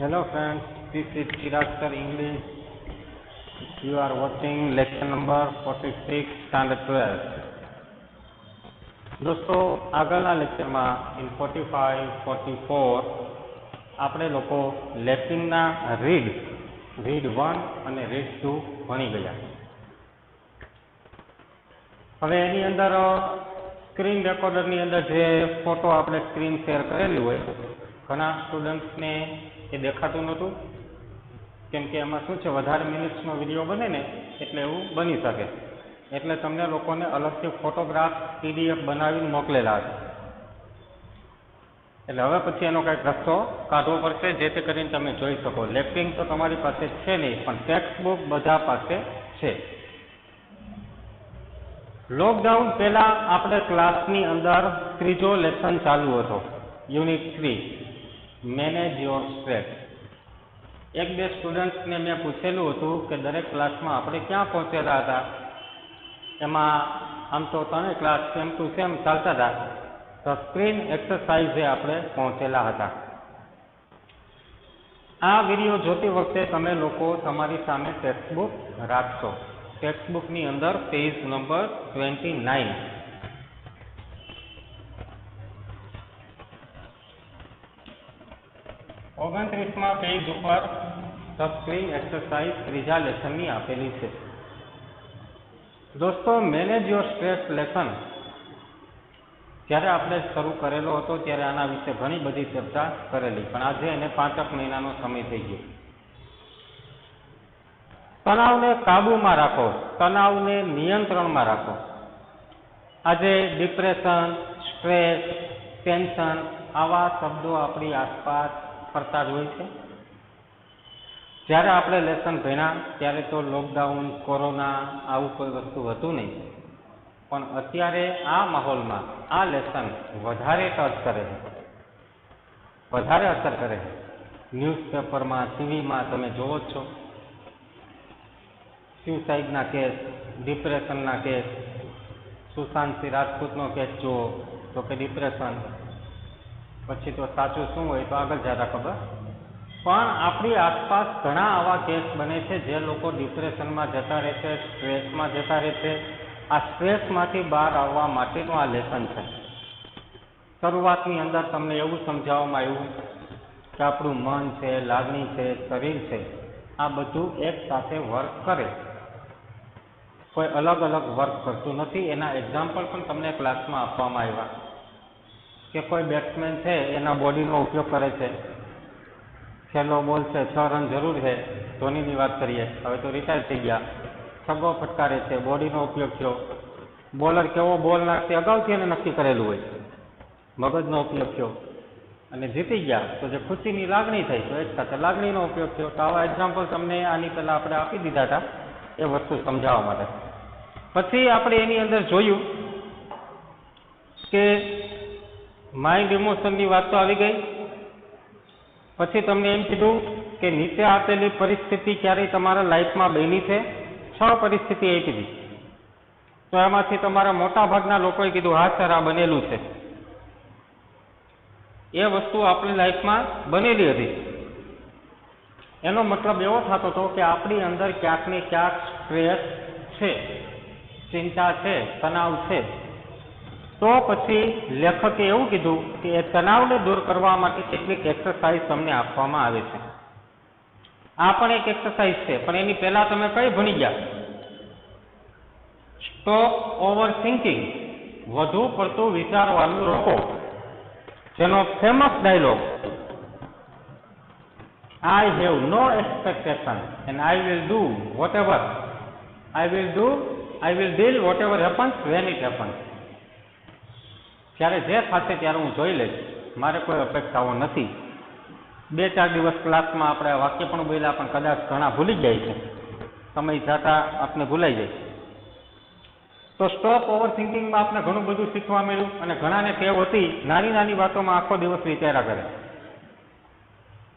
Hello friends, this is Chirag sir English. You are watching lecture number 46 standard 12. દોસ્તો આગળના લેક્ચરમાં in 45, 44 આપણે લોકો લેપિંગના રીડ 1 અને રીડ 2 ભણી ગયા. હવે એની અંદર સ્ક્રીન રેકોર્ડરની અંદર જે ફોટો આપણે સ્ક્રીન શેર કરેલી હોય ઘણા સ્ટુડન્ટ્સને એ દેખાતું નહોતું, કેમ કે એમાં શું છે વધારે મિનિટ્સનો વિડીયો બને ને એટલે એવું બની શકે, એટલે તમને લોકોને અલગથી ફોટોગ્રાફ PDF બનાવીને મોકલેલા હતા. એટલે હવે પછી એનો કંઈક રસ્તો કાઢવો પડશે જેથી કરીને તમે જોઈ શકો. લેપિંગ તો તમારી પાસે છે નહીં, પણ ટેક્સ્ટ બુક બધા પાસે છે. લોકડાઉન પહેલા આપણે ક્લાસની અંદર ત્રીજો લેસન ચાલુ હતો, યુનિટ 3 મેનેજ યોર સ્ટ્રેસ. એક બે સ્ટુડન્ટ્સને મેં પૂછેલું હતું કે દરેક ક્લાસમાં આપણે ક્યાં પહોંચેલા હતા. એમાં આમ તો 3 ક્લાસ સેમ ટુ સેમ ચાલતા હતા, તો સ્ક્રીન એક્સરસાઇઝે આપણે પહોંચેલા હતા. આ વિડીયો જોતી વખતે તમે લોકો તમારી સામે ટેક્સ્ટબુક રાખશો. ટેક્સ્ટબુકની અંદર પેજ નંબર 29. ઓગણત્રીસમાં પેજ ઉપર સ્ક્રીન એક્સરસાઇઝ ત્રીજા લેસનની આપેલી છે. દોસ્તો, મેનેજ યોર સ્ટ્રેસ લેસન જ્યારે આપણે શરૂ કરેલો હતો ત્યારે આના વિશે ઘણી બધી ચર્ચા કરેલી, પણ આજે એને 5 મહિનાનો સમય થઈ ગયો. તણાવને કાબૂમાં રાખો, તણાવને નિયંત્રણમાં રાખો. આજે ડિપ્રેશન, સ્ટ્રેસ, ટેન્શન આવા શબ્દો આપણી આસપાસ ફરતા જ હોય છે. જ્યારે આપણે લેસન ભણ્યા ત્યારે તો લોકડાઉન, કોરોના આવું કોઈ વસ્તુ હતું નહીં, પણ અત્યારે આ માહોલમાં આ લેસન વધારે ટચ કરે છે, વધારે અસર કરે છે. ન્યૂઝપેપરમાં, ટીવીમાં તમે જોવો જ છો સ્યુસાઇડના case, ડિપ્રેશનના case. Sushant Singh રાજપૂતનો case જુઓ તો કે ડિપ્રેશન, પછી તો સાચું શું હોય તો આગળ જતા ખબર. પણ આપણી આસપાસ ઘણા આવા કેસ બને છે જે લોકો ડિપ્રેશનમાં જતા રહે છે, સ્ટ્રેસમાં જતા રહે છે. આ સ્ટ્રેસમાંથી બહાર આવવા માટેનું આ લેસન છે. શરૂઆતની અંદર તમને એવું સમજાવવામાં આવ્યું કે આપણું મન છે, લાગણી છે, શરીર છે, આ બધું એક સાથે વર્ક કરે, કોઈ અલગ અલગ વર્ક કરતું નથી. એના એક્ઝામ્પલ પણ તમને ક્લાસમાં આપવામાં આવ્યા કે કોઈ બેટ્સમેન છે એના બોડીનો ઉપયોગ કરે છે. છેલ્લો બોલ છે, 6 રન જરૂર છે. ધોનીની વાત કરીએ, હવે તો રિટાયર થઈ ગયા. છગ્ગો ફટકારે છે, બોડીનો ઉપયોગ થયો. બોલર કેવો બોલ નાખશે અગાઉથી એને નક્કી કરેલું હોય, મગજનો ઉપયોગ થયો અને જીતી ગયા તો જે ખુશીની લાગણી થઈ તો એક સાથે લાગણીનો ઉપયોગ થયો. તો આવા એક્ઝામ્પલ તમને આની પહેલાં આપણે આપી દીધા હતા એ વસ્તુ સમજાવવા માટે. પછી આપણે એની અંદર જોયું કે માઇન્ડ ઇમોશનની વાત તો આવી ગઈ. પછી તમને એમ કીધું કે નીચે આપેલી પરિસ્થિતિ ક્યારેય તમારા લાઈફમાં બની છે. 6 પરિસ્થિતિ આપી હતી, તો એમાંથી તમારા મોટા ભાગના લોકોએ કીધું હા સર આ બનેલું છે. એ વસ્તુ આપણી લાઈફમાં બનેલી હતી. એનો મતલબ એવો થતો હતો કે આપણી અંદર ક્યાંક ને ક્યાંક સ્ટ્રેસ છે, ચિંતા છે, તણાવ છે. તો પછી લેખકે એવું કીધું કે એ તણાવને દૂર કરવા માટે કેટલીક એક્સરસાઇઝ તમને આપવામાં આવે છે. આ પણ એક એક્સરસાઇઝ છે, પણ એની પહેલા તમે કઈ ભણી ગયા? સ્ટોપ ઓવર થિંકિંગ, વધુ પડતું વિચારવાનું રોકો. જેનો famous dialogue I have no expectation and I will do whatever I will deal whatever happens when it happens. ત્યારે જે થશે ત્યારે હું જોઈ લઈશ, મારે કોઈ અપેક્ષાઓ નથી. 2-4 દિવસ ક્લાસમાં આપણે વાક્ય પણ બોલ્યા, પણ કદાચ ઘણા ભૂલી જાય છે, સમય જતા આપણે ભૂલાઈ જાય. તો સ્ટોપ ઓવર થિંકિંગમાં આપણે ઘણું બધું શીખવા મળ્યું. અને ઘણાને ટેવ હતી નાની નાની વાતોમાં આખો દિવસ વિચાર્યા કરે.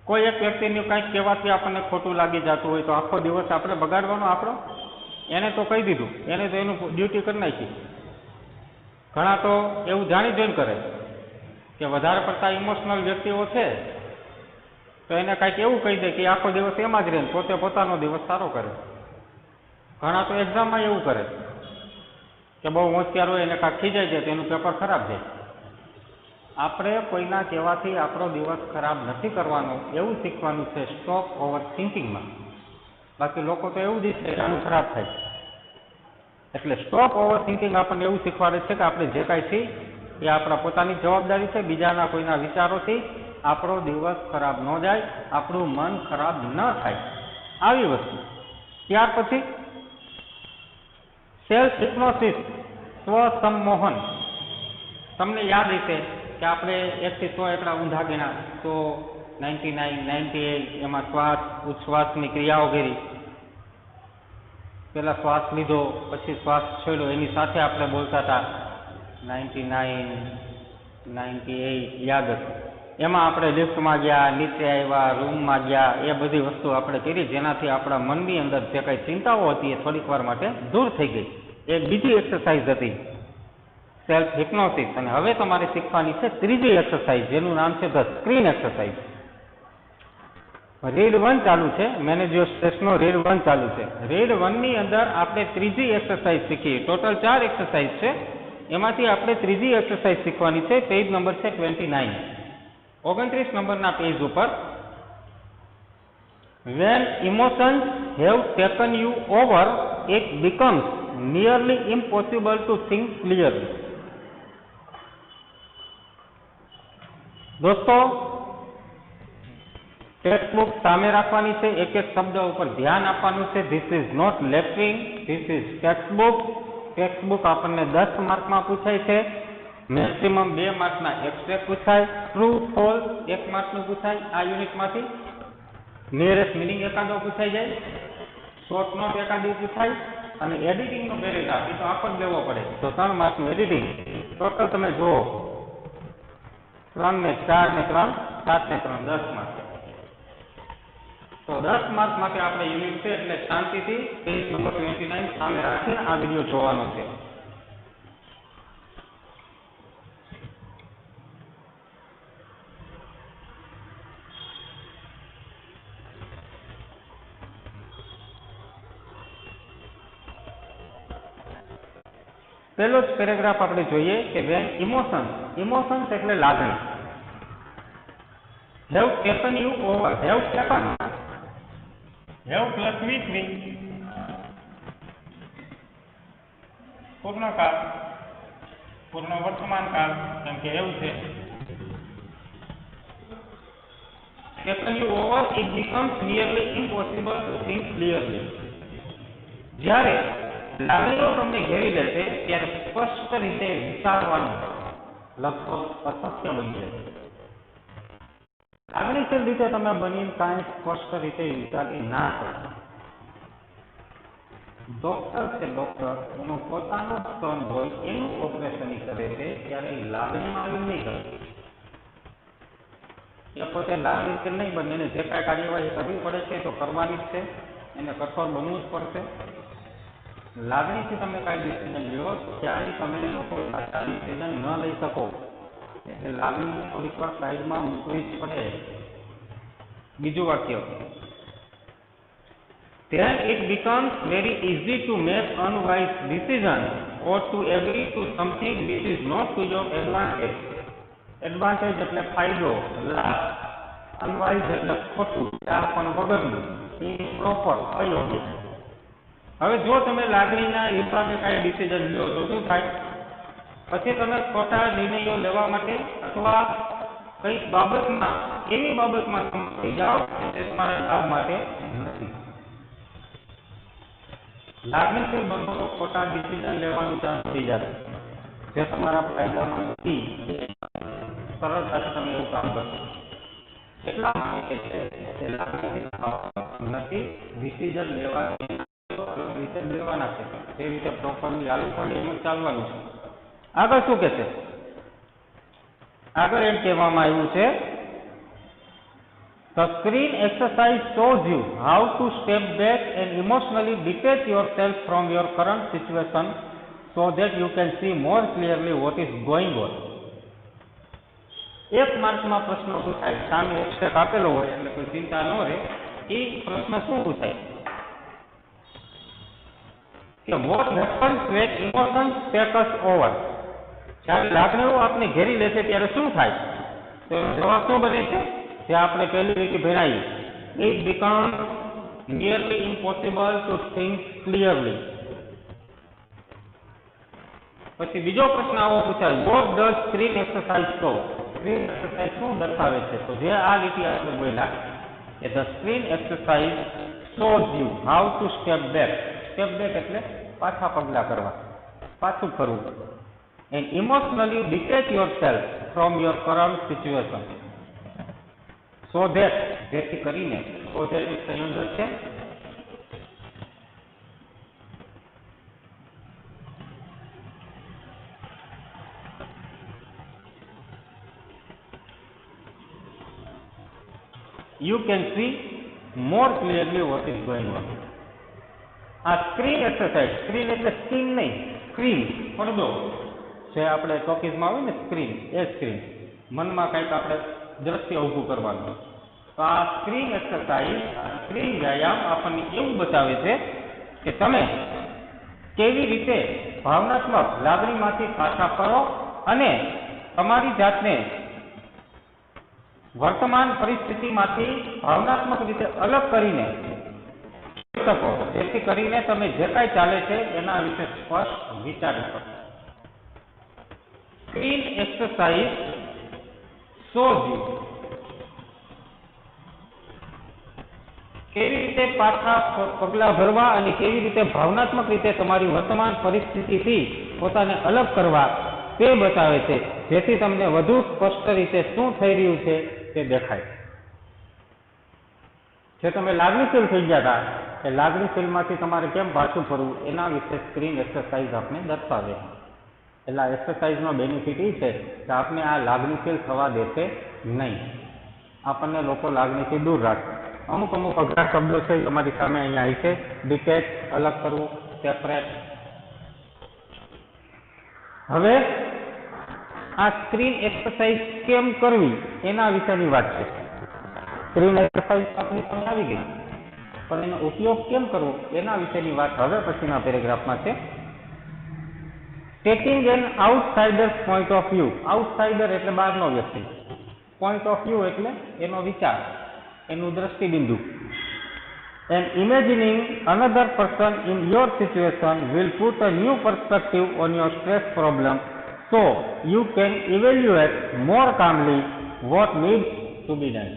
કોઈ એક વ્યક્તિનું કંઈક કહેવાથી આપણને ખોટું લાગી જતું હોય તો આખો દિવસ આપણે બગાડવાનો આપણો. એને તો કહી દીધું, એને તો એનું ડ્યુટી કરી નાખી. ઘણા તો એવું જાણી જોઈને કરે કે વધારે પડતા ઇમોશનલ વ્યક્તિઓ છે તો એને કાંઈક એવું કહી દે કે આખો દિવસ એમાં જ રહે, પોતે પોતાનો દિવસ સારો કરે. ઘણા તો એક્ઝામમાં એવું કરે કે બહુ હોશિયાર હોય, એને કાંઈક ખીજાઈ જાય તો એનું પેપર ખરાબ જાય. આપણે કોઈના કહેવાથી આપણો દિવસ ખરાબ નથી કરવાનો, એવું શીખવાનું છે સ્ટોપ ઓવર થિંકિંગમાં. બાકી લોકો તો એવું જ છે કે આનું ખરાબ થાય. એટલે સ્ટોપ ઓવર થિંકિંગ આપણને એવું શીખવાડે છે કે આપણે જે કાંઈ છીએ એ આપણા પોતાની જવાબદારી છે. બીજાના કોઈના વિચારોથી આપણો દિવસ ખરાબ ન જાય, આપણું મન ખરાબ ન થાય, આવી વસ્તુ. ત્યાર પછી સેલ્ફ હિપ્નોસિસ, સ્વસંમોહન. તમને યાદ હશે કે આપણે 1 થી 100 એકડા ઊંધા ગણ્યા, તો 99, 98 એમાં શ્વાસ ઉચ્છ્વાસની ક્રિયાઓ કરી. પહેલા શ્વાસ લીધો, પછી શ્વાસ છોડ્યો, એની સાથે આપણે બોલતા હતા 99, 98, યાદ હતું. એમાં આપણે લિફ્ટમાં ગયા, નીચે આવ્યા, રૂમમાં ગયા, એ બધી વસ્તુ આપણે કરી, જેનાથી આપણા મનની અંદર જે કંઈ ચિંતાઓ હતી એ થોડીક વાર માટે દૂર થઈ ગઈ. એક બીજી એક્સરસાઇઝ હતી સેલ્ફ હિપ્નોસિસ. અને હવે તમારે શીખવાની છે ત્રીજી એક્સરસાઇઝ, જેનું નામ છે ધ સ્ક્રીન એક્સરસાઇઝ. રીડ 1 ચાલુ છે, મેનેજ યોર સ્ટ્રેસનો રીડ 1 ચાલુ છે. રીડ 1 ની અંદર આપણે ત્રીજી એક્સરસાઇઝ શીખી. ટોટલ 4 એક્સરસાઇઝ છે, એમાંથી આપણે ત્રીજી એક્સરસાઇઝ શીખવાની છે. પેજ નંબર છે 29, 29 નંબરના પેજ ઉપર. When emotions have taken you over, it becomes nearly impossible to think clearly. દોસ્તો, ટેક્સ્ટબુક સામે રાખવાની છે, એક એક શબ્દ ઉપર ધ્યાન આપવાનું છે. This is not lecturing, this is textbook. Textbook આપણને 10 માર્કમાં પૂછાય છે. મેક્સિમમ 2 માર્કના એબ્સ્ટ્રેક્ટ પૂછાય, ટ્રુ ફોલ્સ 1 માર્કનું પૂછાય આ યુનિટમાંથી. નિયરેસ્ટ મિનિંગ એકાદો પૂછાઈ જાય, શોર્ટ નોટ એકાદી પૂછાય, અને એડિટિંગનો પેરેગ્રાફ એ તો આપ જ લેવો પડે. તો 3 માર્કનું એડિટિંગ. ટોટલ તમે જુઓ 3 ને 4 ને 3, 7 ને 3, 10 માર્ક. તો 10 માર્ક માટે આપણે યુનિટ છે, એટલે શાંતિથી પેજ નંબર 29 સામે રાખીને આ વિડીયો જોવાનો છે. પહેલો જ પેરેગ્રાફ આપણે જોઈએ કે વેન ઇમોશન્સ એટલે લાગણી, have taken you over, have plus વીક પૂર્ણકાળ, પૂર્ણ વર્તમાન કાળ, કેમ કે એવું છે. Taken you over, it becomes nearly impossible to think clearly. જ્યારે લાગણીઓ તમને ઘેરી લેશે ત્યારે સ્પષ્ટ રીતે વિચારવાનું લગભગ અશક્ય બની જશે. લાગણીશીલ રીતે તમે બનીને કાંઈ સ્પષ્ટ રીતે વિચારી ના કરો. ડોક્ટર છે, ડોક્ટર એનું પોતાનું સ્તન હોય એનું ઓપરેશન કરે છે, ત્યારે લાગણીમાં એવું નહીં કરે. એ પોતે લાગણીશીલ નહીં બને, એને જે કાંઈ કાર્યવાહી કરવી પડે છે તો કરવાની જ છે, એને કઠોર બનવું જ પડશે. લાગણીથી તમે કાંઈ ડિસિઝન લો ત્યારે તમે કોઈ ડિસિઝન ન લઈ શકો, એટલે લાગણી થોડીક વાર સાઈડમાં મૂકવી જ પડે. બીજું વાક્ય, then it becomes very easy to make unwise decisions or to agree to something which is not to your advantage. Advantage એટલે ફાયદો, લાભ. Unwise એટલે ખોટું, આ પણ વગરનું, ઇમ્પ્રોપર, અયોગ્ય. હવે જો તમે લાગણીના હિસાબે કાંઈ ડિસિઝન લો તો શું થાય? પછી તમે ખોટા નિર્ણયો લેવા માટે અથવા કઈક બાબતમાં, એવી બાબતમાં સમજી જાઓ કે તમારા લાભ માટે નથી. લાગણીશીલ બનો તો ખોટા ડિસિઝન લેવાનું ચાન્સ થઈ જાય, જે તમારા ફાયદામાં નથી. સરળતાથી તમે એવું કામ કરશો. એટલા માટે નથી ડિસિઝન લેવા રીતે લેવાના છે, જે રીતે પ્રોપરલી ચાલુ પડે એમ ચાલવાનું છે. આગળ શું કે છે? આગળ એમ કહેવામાં આવ્યું છે, the screen exercise shows you how to step back and emotionally detach yourself from your current situation so that you can see more clearly what is going on. 1 માર્કમાં પ્રશ્ન પૂછાય, સામે એક્સ્ટ્રા આપેલો હોય એટલે કોઈ ચિંતા ન રહે. એ પ્રશ્ન શું પૂછાય કે what happens when emotions take us over? જ્યારે લાગણીઓ આપણે ઘેરી લે છે ત્યારે શું થાય? તો જવાબ શું બને છે? જે આપણે પહેલી રીતે ભણાવી, it becomes nearly impossible to think clearly. પછી બીજો પ્રશ્ન આવો પૂછાય, what does screen exercise show? Screen exercise શું દર્શાવે છે? તો જે આ લીટી આપણે બોલ્યા કે the screen exercise shows you how to step back. Step back એટલે પાછા પગલા કરવા, પાછું ફરવું. And emotionally detach yourself from your current situation. So that, જેથી કરીને, સો ધેટ એક સંયોજક છે. You can see more clearly what is going on. આ સ્ક્રીન એક્સરસાઇઝ, સ્ક્રીન એટલે સ્ક્રીન નહીં, સ્ક્રીન પડદો જે આપણે ટોકીઝમાં આવે ને સ્ક્રીન, એ સ્ક્રીન. મનમાં કંઈક આપણે દ્રશ્ય ઊભું કરવાનું. તો આ સ્ક્રીન એક્સરસાઇઝ, સ્ક્રીન વ્યાયામ આપણને એવું બતાવે છે કે તમે કેવી રીતે ભાવનાત્મક લાગણીમાંથી પાછા ફરો અને તમારી જાતને વર્તમાન પરિસ્થિતિમાંથી ભાવનાત્મક રીતે અલગ કરીને શકો, જેથી કરીને તમે જે કાંઈ ચાલે છે એના વિશે સ્પષ્ટ વિચારી શકો. સ્ક્રીન એક્સરસાઇઝ શોઝ યુ કેવી રીતે પાછા પગલાં ભરવા અને કેવી રીતે ભાવનાત્મક રીતે તમારી વર્તમાન પરિસ્થિતિથી પોતાને અલગ કરવા તે બતાવે છે, જેથી તમને વધુ સ્પષ્ટ રીતે શું થઈ રહ્યું છે તે દેખાય. જે તમે લાગણીશીલ થઈ ગયા હતા એ લાગણીશીલમાંથી તમારે કેમ પાછું ફરવું એના વિશે સ્ક્રીન એક્સરસાઇઝ આપણે દર્શાવે. એટલે આ એક્સરસાઇઝનો બેનિફિટ એ છે કે આપણે આ લાગણીશીલ થવા દેશે નહીં, આપણને લોકો લાગણીથી દૂર રાખે. અમુક અઘરા શબ્દો છે તમારી સામે અહીંયા આવી છે, ડિટેચ, અલગ કરવું, સેપરેટ. હવે આ સ્ક્રીન એક્સરસાઇઝ કેમ કરવી એના વિશેની વાત છે. સ્ક્રીન એક્સરસાઇઝ આપણી સામે આવી ગઈ, પણ એનો ઉપયોગ કેમ કરવો એના વિશેની વાત હવે પછીના પેરેગ્રાફમાં છે. Taking an outsider's point of view. Outsider એટલે બહારનો વ્યક્તિ, પોઈન્ટ ઓફ વ્યૂ એટલે એનો વિચાર, એનું દ્રષ્ટિબિંદુ. And imagining another person in your situation will put a new perspective on your stress problem, so you can evaluate more calmly what needs to be done.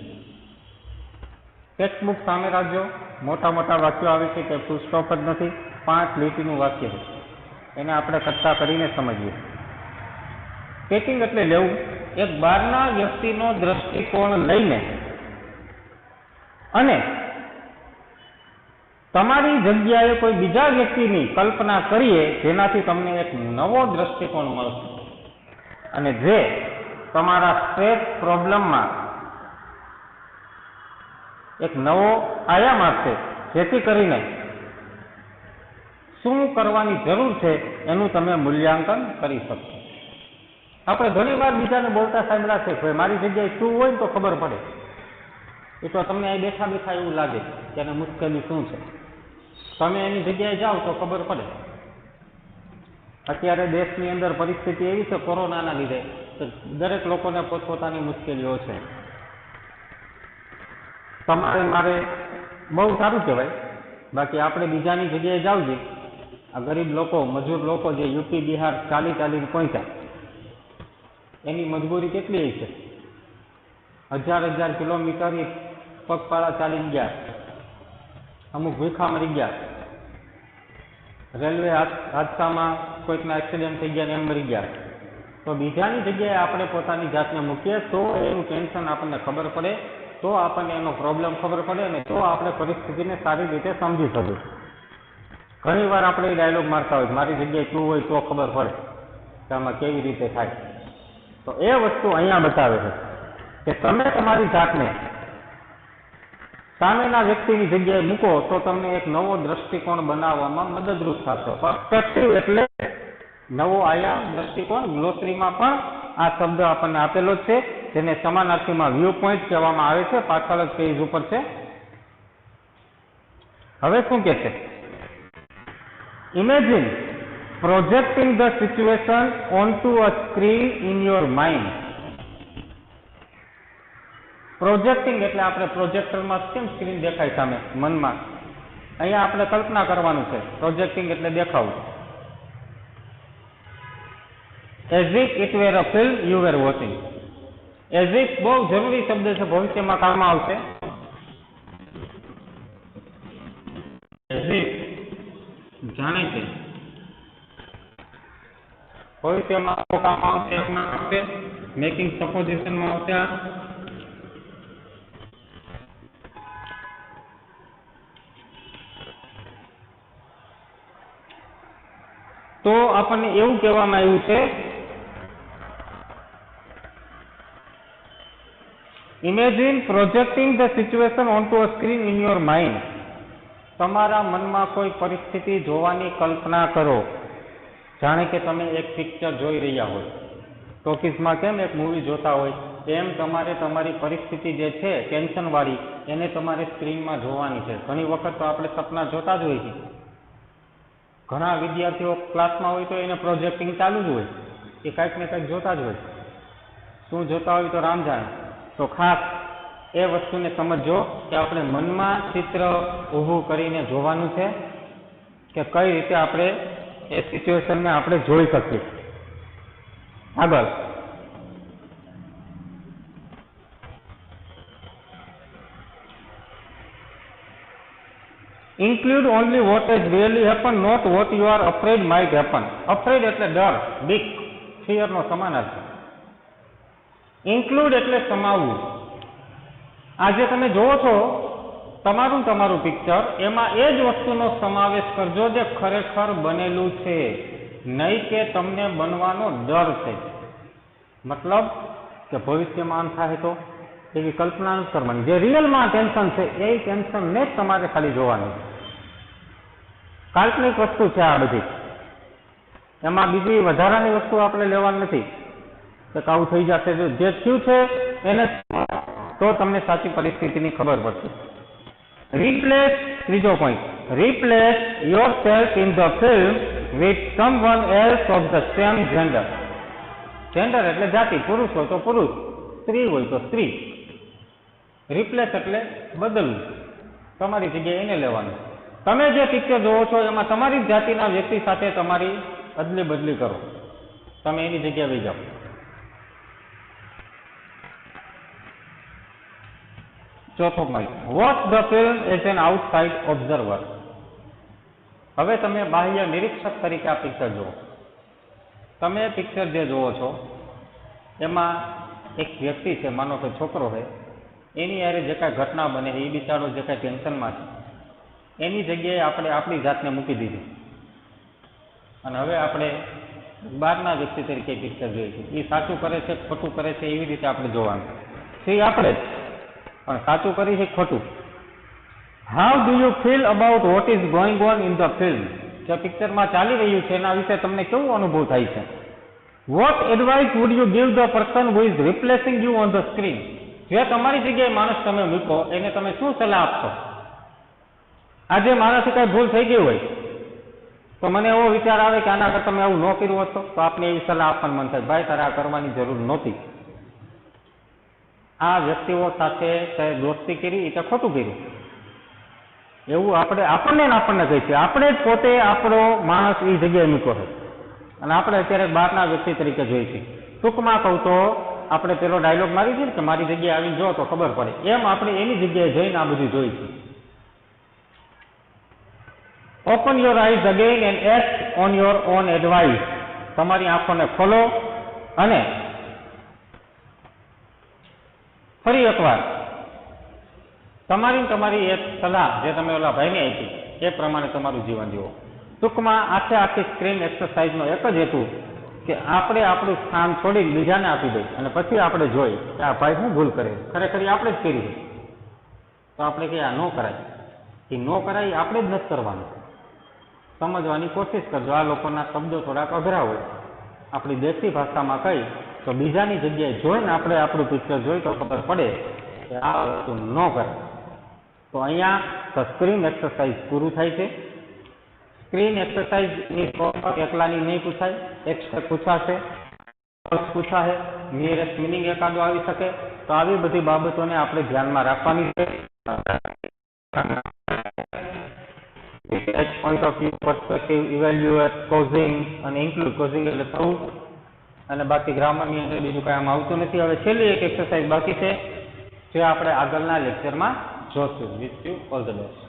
Text book સામે રાખજો, મોટા મોટા વાક્યો આવે છે કે ફૂલ સ્ટોપ જ નથી, 5 લીટીનું વાક્ય છે, એને આપણે કટ્ટા કરીને સમજીએ. ટેકિંગ એટલે લેવું, એક બહારના વ્યક્તિનો દ્રષ્ટિકોણ લઈને અને તમારી જગ્યાએ કોઈ બીજા વ્યક્તિની કલ્પના કરીએ જેનાથી તમને એક નવો દ્રષ્ટિકોણ મળશે અને જે તમારા સ્ટ્રેસ પ્રોબ્લેમમાં એક નવો આયામ આપશે, જેથી કરીને શું કરવાની જરૂર છે એનું તમે મૂલ્યાંકન કરી શકશો. આપણે ઘણી વાર બીજાને બોલતા સાંભળ્યા છે કે મારી જગ્યાએ શું હોય ને તો ખબર પડે. એ તો તમને અહીં બેઠા બેઠા એવું લાગે કે એને મુશ્કેલી શું છે, તમે એની જગ્યાએ જાઓ તો ખબર પડે. અત્યારે દેશની અંદર પરિસ્થિતિ એવી છે કોરોનાના લીધે કે દરેક લોકોને પોતપોતાની મુશ્કેલીઓ છે. તમારે મારે બહુ સારું કહેવાય, બાકી આપણે બીજાની જગ્યાએ જાવ છે, આ ગરીબ લોકો, મજૂર લોકો જે યુપી બિહાર ચાલીને પહોંચ્યા, એની મજબૂરી કેટલી છે? 1000 કિલોમીટર પગપાળા ચાલીને ગયા, અમુક ભૂખા મરી ગયા, રેલવે હાદસામાં કોઈકના એક્સિડન્ટ થઈ ગયા ને એમ મરી ગયા. તો બીજાની જગ્યાએ આપણે પોતાની જાતને મૂકીએ તો એનું ટેન્શન આપણને ખબર પડે, તો આપણને એનો પ્રોબ્લેમ ખબર પડે અને તો આપણે પરિસ્થિતિને સારી રીતે સમજી શકીએ. ઘણી વાર આપણે એ ડાયલોગ મારતા હોય, મારી જગ્યાએ શું હોય તો ખબર પડે કે આમાં કેવી રીતે થાય. તો એ વસ્તુ અહીંયા બતાવે છે કે તમે તમારી જાતને સામેના વ્યક્તિની જગ્યાએ મૂકો તો તમને એક નવો દ્રષ્ટિકોણ બનાવવામાં મદદરૂપ થશે. પર્સ્પેક્ટિવ એટલે નવો આયામ, દ્રષ્ટિકોણ. ગ્લોસરીમાં પણ આ શબ્દ આપણને આપેલો જ છે. જેને સમાનાર્થીમાં વ્યૂ પોઈન્ટ કહેવામાં આવે છે, પાછળ જ પેજ ઉપર છે. હવે શું કહે છે? Imagine projecting the situation onto a screen in your mind. Projecting એટલે આપણે પ્રોજેક્ટરમાં કેમ સ્ક્રીન દેખાય સામે મનમાં, અહીંયા આપણે કલ્પના કરવાનું છે. પ્રોજેક્ટિંગ એટલે દેખાવું. As if it were a film you were watching. As if બહુ જરૂરી શબ્દ છે, ભવિષ્યમાં કામમાં આવશે. એઝ ઇફ જાણે છે, ભવિષ્યમાં કામ આવશે, મેકિંગ સપોઝિશનમાં આવશે. તો આપણને એવું કહેવામાં આવ્યું છે, imagine projecting the situation onto a screen in your mind. તમારા મનમાં કોઈ પરિસ્થિતિ જોવાની કલ્પના કરો, જાણે કે તમે એક પિક્ચર જોઈ રહ્યા હોય. ટોકીઝમાં કેમ એક મૂવી જોતા હોય એમ તમારે તમારી પરિસ્થિતિ જે છે ટેન્શનવાળી એને તમારે સ્ક્રીનમાં જોવાની છે. ઘણી વખત તો આપણે સપના જોતા જ હોઈએ છીએ. ઘણા વિદ્યાર્થીઓ ક્લાસમાં હોય તો એને પ્રોજેક્ટિંગ ચાલુ જ હોય, એ કંઈક ને કંઈક જોતા જ હોય. શું જોતા હોય તો રામ જાણે. તો ખાસ એ વસ્તુને સમજો કે આપણે મનમાં ચિત્ર ઊભું કરીને જોવાનું છે કે કઈ રીતે આપણે એ સિચ્યુએશનને આપણે જોઈ શકીએ. આગળ include only what has really happened, not what you are afraid might happen. Afraid એટલે ડર, બીક, ફિયર નો સમાનાર્થી. ઇન્ક્લુડ એટલે સમાવવું. આજે તમે જોવો છો તમારું પિક્ચર, એમાં એ જ વસ્તુનો સમાવેશ કરજો જે ખરેખર બનેલું છે, નહીં કે તમને બનવાનો ડર છે. મતલબ કે ભવિષ્યમાં આમ થાય તો એવી કલ્પના નથી કરવાની. જે રિયલમાં ટેન્શન છે એ ટેન્શનને જ તમારે ખાલી જોવાનું. કાલ્પનિક વસ્તુ છે આ બધી, એમાં બીજી વધારાની વસ્તુ આપણે લેવાની નથી કે આવું થઈ જશે. જે થયું છે એને તો તમને સાચી પરિસ્થિતિની ખબર પડશે. રિપ્લેસ, ત્રીજો point, replace yourself in the film with someone else of the same gender. Gender એટલે જાતિ, પુરુષ હોય તો પુરુષ, સ્ત્રી હોય તો સ્ત્રી. રિપ્લેસ એટલે બદલવું, તમારી જગ્યાએ એને લેવાનું. તમે જે પિક્ચર જોવો છો એમાં તમારી જાતિના વ્યક્તિ સાથે તમારી અદલી બદલી કરો, તમે એની જગ્યાએ વહી જાઓ. ચોથો point, watch the film as an outside observer. હવે તમે બાહ્ય નિરીક્ષક તરીકે આ પિક્ચર જુઓ. તમે પિક્ચર જે જુઓ છો એમાં એક વ્યક્તિ છે, માનો કે છોકરો છે, એની યારે જે કાંઈ ઘટના બને એ બિચારો જે કાંઈ ટેન્શનમાં છે, એની જગ્યાએ આપણે આપણી જાતને મૂકી દીધી અને હવે આપણે બહારના વ્યક્તિ તરીકે પિક્ચર જોઈએ છે. એ સાચું કરે છે, ખોટું કરે છે, એવી રીતે આપણે જોવાનું છે. આપણે જ પણ સાચું કરી છે, ખોટું. How do you feel about what is going on in the film. જે પિક્ચરમાં ચાલી રહ્યું છે એના વિશે તમને કેવું અનુભવ થાય છે. What advice would you give the person who is replacing you on the screen. જે તમારી જગ્યાએ માણસ તમે મૂકો એને તમે શું સલાહ આપશો. આજે માણસથી કાંઈ ભૂલ થઈ ગઈ હોય તો મને એવો વિચાર આવે કે આના કરતા તમે આવું ન કર્યું હોત તો આપને એવી સલાહ આપવાનું મન થાય, ભાઈ તારે આ કરવાની જરૂર નહોતી. આ વ્યક્તિઓ સાથે તે દોસ્તી કરી એ તો ખોટું કર્યું, એવું આપણને કહે છે. આપણે જ પોતે આપણો માણસ એ જગ્યાએ મૂકો છે અને આપણે અત્યારે બહારના વ્યક્તિ તરીકે જોઈએ છીએ. ટૂંકમાં કહું તો આપણે પેલો ડાયલોગ મારી છે ને કે મારી જગ્યાએ આવીને જો તો ખબર પડે, એમ આપણે એની જગ્યાએ જઈને આ બધું જોઈ છે. Open your eyes again and act on your own advice. તમારી આંખોને ખોલો અને ફરી એકવાર તમારી એક સલાહ જે તમે ઓલા ભાઈને આપી એ પ્રમાણે તમારું જીવન જીવો. ટૂંકમાં આખી સ્ક્રીન એક્સરસાઇઝનો એક જ હેતુ કે આપણે આપણું સ્થાન છોડીને બીજાને આપી દઈએ અને પછી આપણે જોઈએ કે આ ભાઈ શું ભૂલ કરે, ખરેખર આપણે જ કરી તો આપણે કે આ ન કરાય, એ ન કરાય આપણે જ નથી કરવાનું. સમજવાની કોશિશ કરજો. આ લોકોના શબ્દો થોડાક અઘરા હોય, આપણી દેશી ભાષામાં કહી તો બીજાની જગ્યાએ જોઈને આપણે આપણું પિક્ચર જોઈ તો ખબર પડે કે આ વસ્તુ ન કરે. તો અહીંયા તો સ્ક્રીન એક્સરસાઇઝ પૂરું થાય છે. સ્ક્રીન એક્સરસાઇઝની એકલાની નહીં પૂછાય, એક્સ્ટ્રા પૂછાશે, પૂછાશે, નિયરેસ્ટ મિનિંગ એકાદો આવી શકે. તો આવી બધી બાબતોને આપણે ધ્યાનમાં રાખવાની છે. Point of view, perspective, evaluate, causing અને ઇન્ક્લુડ. કોઝિંગ એટલે થવું, અને બાકી ગ્રામરની અંદર બીજું કાંઈ આમ આવતું નથી. હવે છેલ્લી એક એક્સરસાઇઝ બાકી છે જે આપણે આગળના લેક્ચરમાં જોશું. Wish you all the best.